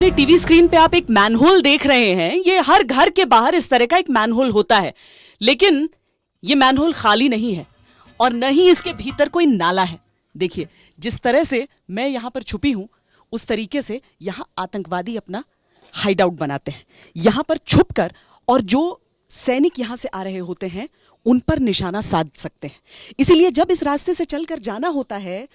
अपने TV screen पे आप एक मैनहोल देख रहे हैं। ये हर घर के बाहर इस तरह का एक मैनहोल होता है, लेकिन ये मैनहोल खाली नहीं है और न ही इसके भीतर कोई नाला है। देखिए, जिस तरह से मैं यहां पर छुपी हूं, उस तरीके से यहां आतंकवादी अपना हाइड आउट बनाते हैं। यहां पर छुपकर और जो सैनिक यहां से आ रहे होते हैं उन पर निशाना साध सकते हैं। इसीलिए जब इस रास्ते से चलकर जाना होता है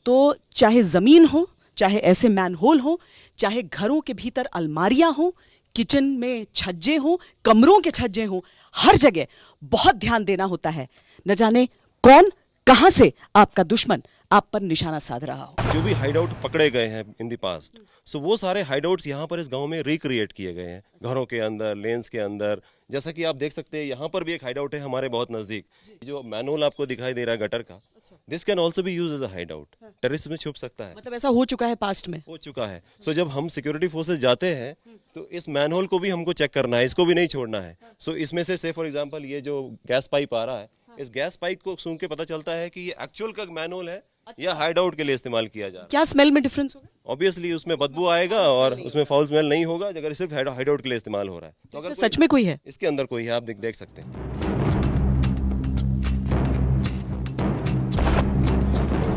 तो चाहे जमीन हो, चाहे ऐसे मैनहोल हो, चाहे घरों के भीतर अलमारियां हो, किचन में छज्जे हो, कमरों के छज्जे हो, हर जगह बहुत ध्यान देना होता है। न जाने कौन कहां से आपका दुश्मन आप पर निशाना साध रहा हो। जो भी हाइड आउट पकड़े गए हैं इन द पास्ट, सो वो सारे हाइड आउट्स यहाँ पर इस गांव में रिक्रिएट किए गए हैं, घरों के अंदर, लेन्स के अंदर। जैसा कि आप देख सकते हैं, यहाँ पर भी एक हाइड आउट है हमारे बहुत नजदीक। जो मैनहोल आपको दिखाई दे रहा है गटर का, this can also be use as a hide out. Terrace में छुप सकता है, मतलब ऐसा हो चुका है, पास्ट में हो चुका है। सो जब हम सिक्योरिटी फोर्सेज जाते हैं तो इस मैनहोल को भी हमको चेक करना है, इसको भी नहीं छोड़ना है। सो इसमें से फॉर एग्जाम्पल ये जो गैस पाइप आ रहा है, इस गैस पाइप को सूंघ के पता चलता है कि ये एक्चुअल का मैनहोल है या हाइड आउट के लिए इस्तेमाल किया जा रहा है। क्या स्मेल में डिफरेंस होगा? ऑब्वियसली उसमें बदबू आएगा और उसमें फाउल स्मेल नहीं होगा अगर सिर्फ हाइड आउट के लिए इस्तेमाल हो रहा है। तो अगर सच में कोई है, इसके अंदर कोई है, आप देख सकते हैं।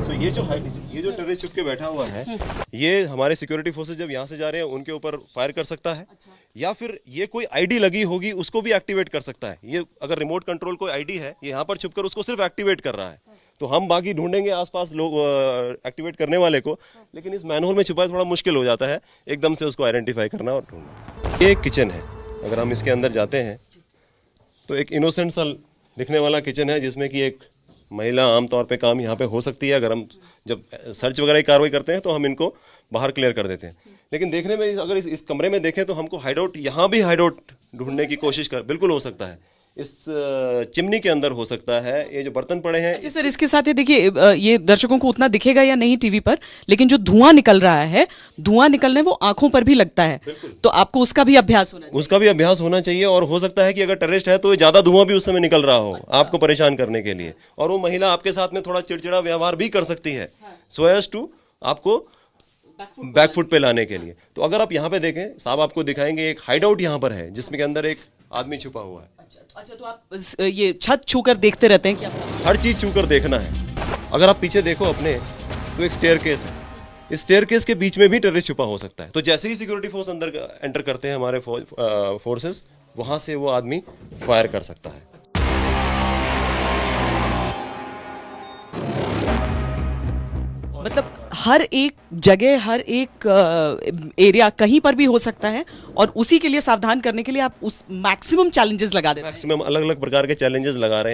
तो ये जो टेररिस्ट छुप के बैठा हुआ है, ये हमारे सिक्योरिटी फोर्सेस जब यहाँ से जा रहे हैं उनके ऊपर फायर कर सकता है। या फिर ये कोई आईडी लगी होगी उसको भी एक्टिवेट कर सकता है। ये अगर रिमोट कंट्रोल कोई आईडी है, ये यहाँ पर छुपकर उसको सिर्फ एक्टिवेट कर रहा है। तो हम बाकी ढूंढेंगे आसपास लोग एक्टिवेट करने वाले को, लेकिन इस मैनहोल में छुपा थोड़ा मुश्किल हो जाता है एकदम से उसको आइडेंटिफाई करना और ढूंढना। ये एक किचन है, अगर हम इसके अंदर जाते हैं तो एक इनोसेंट सा दिखने वाला किचन है, जिसमें कि एक महिला आमतौर पे काम यहाँ पे हो सकती है। अगर हम जब सर्च वगैरह की कार्रवाई करते हैं तो हम इनको बाहर क्लियर कर देते हैं। लेकिन देखने में अगर इस कमरे में देखें तो हमको हाइड आउट, यहाँ भी हाइड आउट ढूंढने की कोशिश बिल्कुल हो सकता है। इस चिमनी के अंदर हो सकता है। ये जो बर्तन पड़े हैं, अच्छा सर, इसके साथ ही देखिए, ये दर्शकों को उतना दिखेगा या नहीं टीवी पर, लेकिन जो धुआं निकल रहा है, धुआं निकलने वो आंखों पर भी लगता है, तो आपको उसका भी अभ्यास होना चाहिए। उसका भी अभ्यास होना चाहिए। और हो सकता है कि अगर टेररिस्ट है तो ज्यादा धुआं भी उस समय निकल रहा हो आपको परेशान करने के लिए, और वो महिला आपके साथ में थोड़ा चिड़चिड़ा व्यवहार भी कर सकती है, सो एज टू आपको बैकफुट पे लाने के लिए। तो अगर आप यहाँ पे देखें, साहब आपको दिखाएंगे एक हाइड आउट यहाँ पर है, जिसमें के अंदर एक आदमी छुपा हुआ है। अच्छा, तो आप ये छत छूकर देखते रहते हैं क्या? हर चीज छूकर देखना है। अगर आप पीछे देखो अपने, तो एक स्टेयरकेस है, इस स्टेयरकेस के बीच में भी टेररिस्ट छुपा हो सकता है। तो जैसे ही सिक्योरिटी फोर्स अंदर एंटर करते हैं हमारे फोर्सेस, वहां से वो आदमी फायर कर सकता है। मतलब हर एक जगह, हर एक एरिया कहीं पर भी हो सकता है, और उसी के लिए सावधान करने के लिए आप उस मैक्सिमम चैलेंजेस लगा देते हैं। मैक्सिमम अलग अलग प्रकार के चैलेंजेस लगा रहे हैं।